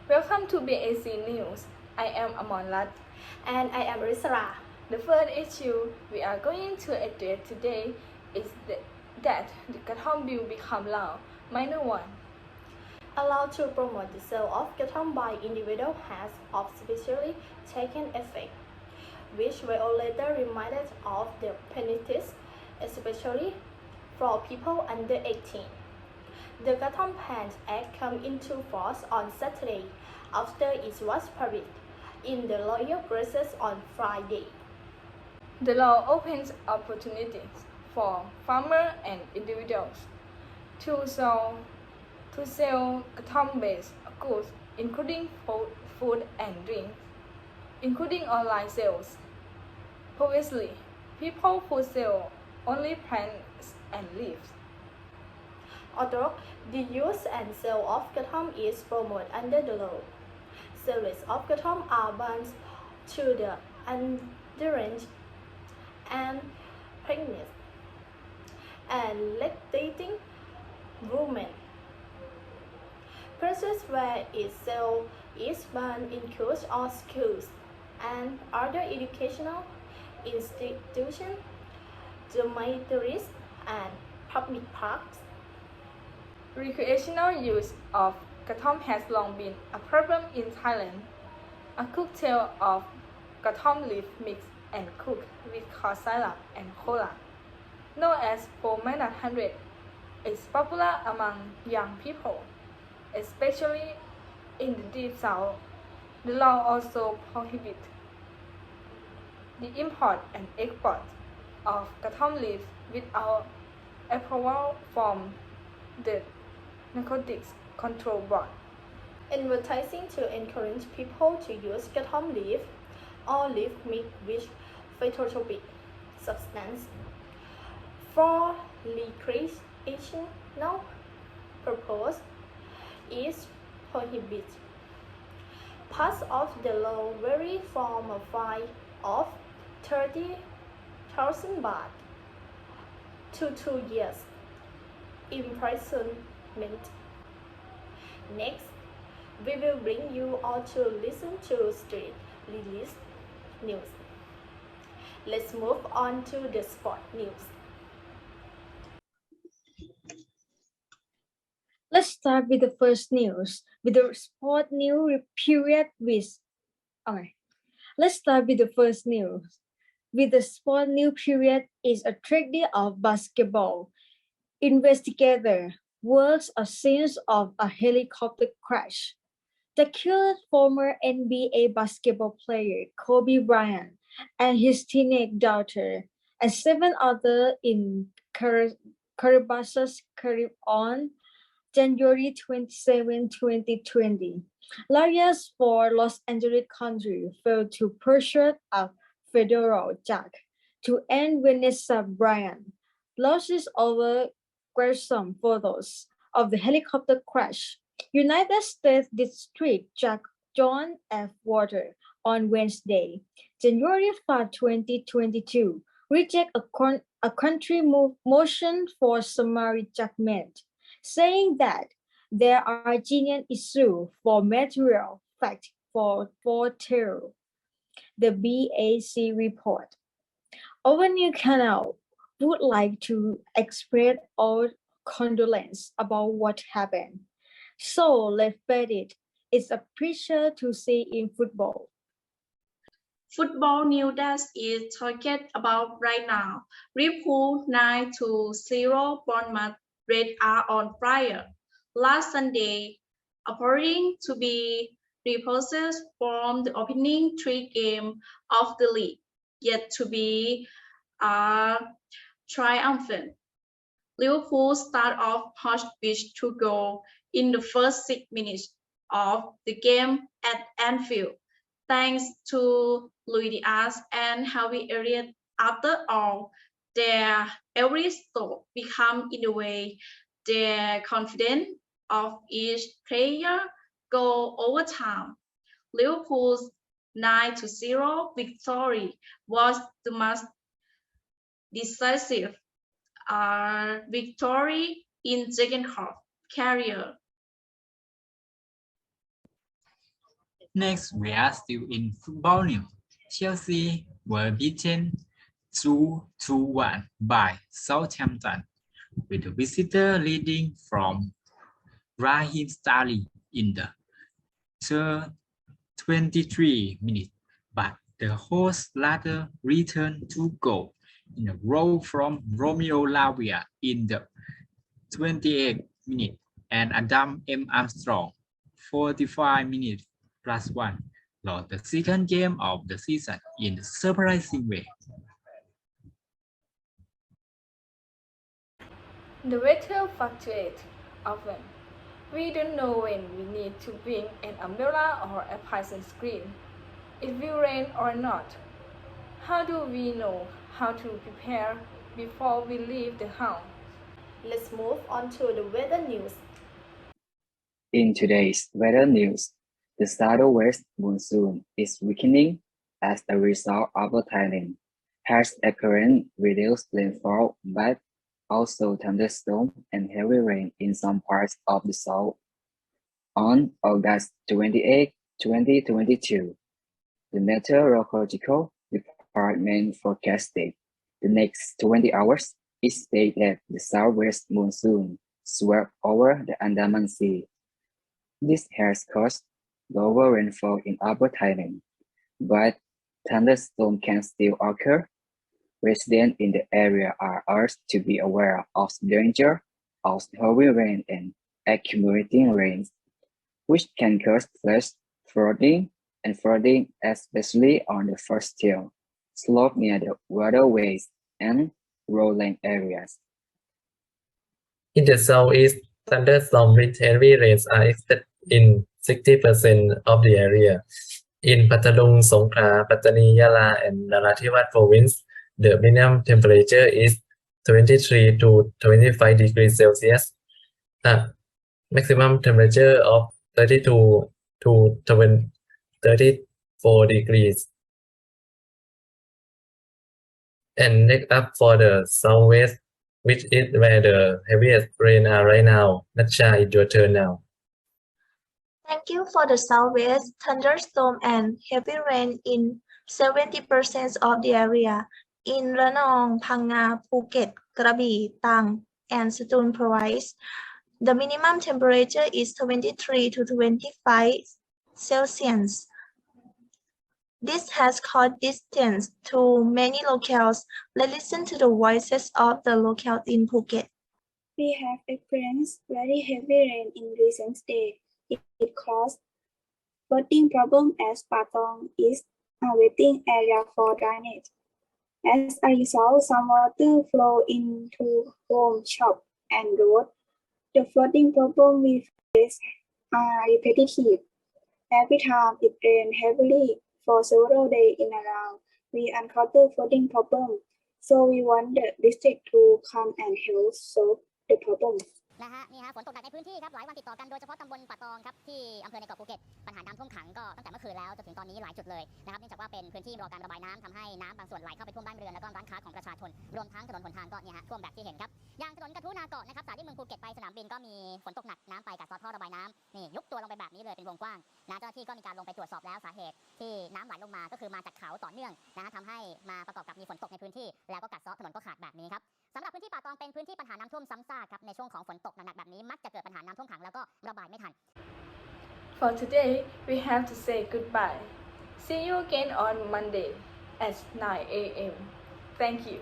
Welcome to BAC News. I am Amonlat. And I am Risara. The first issue we are going to address today is that the Kathom bill become law. Minor 1. Allowed to promote the sale of Kathom by individual has officially taken effect, which violator reminded of the penalties, especially for people under 18. The Kathom Pants Act came into force on Saturday after it was published in the Loyal Presses on Friday. The law opens opportunities for farmers and individuals to sell Kathom-based goods, including food and drinks, including online sales. Previously, people could sell only plants and leaves. Although the use and sale of Kathom is promoted under the law, sales of Kathom are banned to the underage and pregnant and lactating women. Places where its sale is banned include all schools and other educational institutions, dormitories, and public parks. Recreational use of Kathom has long been a problem in Thailand. A cocktail of Kathom leaf mixed and cooked with corn syrup and cola, known as Pomana 100, is popular among young people, especially in the deep south. The law also prohibits the import and export of Kathom leaves without approval from the Narcotics Control Board. Advertising to encourage people to use Kathom leaf or leaf mixed with phytotropic substance for recreational purpose is prohibited. Parts of the law vary from a fine of 30,000 baht to 2 years imprisonment. Next, we will bring you all to listen to street release news. Let's move on to the sport news. Let's start with the first news, with the sport news period with. Okay. Let's start with the first news. With the sport news period is a tragedy of basketball. Investigator words a scenes of a helicopter crash. The killed former NBA basketball player Kobe Bryant and his teenage daughter and 7 others in Calabasas, on January 27, 2020. Lawyers for Los Angeles County failed to pursue a federal judge to end Vanessa Bryant losses over gruesome photos of the helicopter crash. United States District Judge John F. Water on Wednesday, January 5, 2022, rejected a country motion for summary judgment, saying that there are genuine issues for material fact for terror. The BAC report. Our new canal would like to express our condolence about what happened. So let's bet it. It's a pleasure to see in football. Football news that is talking about right now. Liverpool 9-0 Bournemouth Red are on fire. Last Sunday, according to be reported from the opening 3 games of the league, yet to be triumphant. Liverpool start off hot with 2 goals in the first 6 minutes of the game at Anfield, thanks to Luis Diaz and Harvey Elliott. After all, their every stroke become in a way their confidence of each player go over time. Liverpool's 9-0 victory was the most decisive victory in second half career. Next, we are still in football news. Chelsea were beaten 2-1 by Southampton, with the visitor leading from Raheem Sterling in the 23 minutes, but the hosts later returned 2 goals in a row from Romeo Lavia in the 28th minute and Adam M. Armstrong 45 minutes +1 lost the second game of the season in a surprising way. The weather fluctuates often. We don't know when we need to bring an umbrella or a Python screen. It will rain or not. How do we know how to prepare before we leave the house? Let's move on to the weather news. In today's weather news, the southwest monsoon is weakening as a result of a tightening. Has occurring reduced rainfall, but also thunderstorm and heavy rain in some parts of the south. On August 28, 2022, the Meteorological Department forecasted the next 20 hours. It stated that the southwest monsoon swept over the Andaman Sea. This has caused lower rainfall in upper Thailand, but thunderstorms can still occur. Residents in the area are urged to be aware of the danger of heavy rain and accumulating rains, which can cause flash flooding and flooding, especially on the first tier slope near the waterways and lowland areas. In the southeast, thunderstorms with heavy rains are expected in 60% of the area. In Pathalung, Songkhla, Pattani, Yala, and Narathiwat province, the minimum temperature is 23 to 25 degrees Celsius. Maximum temperature of 32 to 34 degrees. And next up for the southwest, which is where the heaviest rain are right now. Nacha, it's your turn now. Thank you. For the southwest, thunderstorm and heavy rain in 70% of the area. In Ranong, Phang, Phuket, Krabi, Tang, and Satun province, the minimum temperature is 23 to 25 Celsius. This has caused distance to many locales. Let's listen to the voices of the locals in Phuket. We have experienced very heavy rain in recent days. It caused flooding problem as Patong is a waiting area for drainage. As a result, some water flow into home, shop, and road. The flooding problem we face are repetitive. Every time it rains heavily for several days in a row, we encounter flooding problem. So we want the district to come and help solve the problem. นะฮะนี่ฮะฝนตกหนักในพื้นที่ครับหลายวันติดต่อกันโดยเฉพาะตำบลป่าตองครับที่อำเภอในเกาะภูเก็ตปัญหาน้ำท่วมขังก็ตั้งแต่เมื่อคืนแล้วจนถึงตอนนี้หลายจุดเลยนะครับเนื่องจากว่าเป็นพื้นที่รอการระบายน้ำทำให้น้ำบางส่วนไหลเข้าไปท่วมบ้านเรือนแล้วก็ร้านค้าของประชาชนรวมทั้งถนนหนทางก็เนี่ยฮะท่วมแบบที่เห็นครับอย่างถนนกระทู้นาเกาะนะครับสายที่เมืองภูเก็ตไปสนามบินก็มีฝนตกหนักน้ำไปกัดเซาะท่อระบายน้ำนี่ยุบตัวลงไปแบบนี้เลยเป็นวงกว้างนะเจ้าหน้าที่ก็มีการลงไปตรวจสอบแล้วสาเหตุที่น้ำไหลลงมาก็คือมาจากเขาต่อเนื่องนะฮะทำให้มาประกอบกับมีฝนตกในพื้นที่แล้วก็กัดเซาะถนนก็ขาดแบบนี้ครับสำหรับพื้นที่ป่าตองเป็นพื้นที่ปัญหาน้ำท่วมซ้ำซากครับในช่วงของฝนตกหนักๆแบบนี้มักจะเกิดปัญหาน้ำท่วมขังแล้วก็ระบายไม่ทัน For today, we have to say goodbye. See you again on Monday at 9 a.m. Thank you.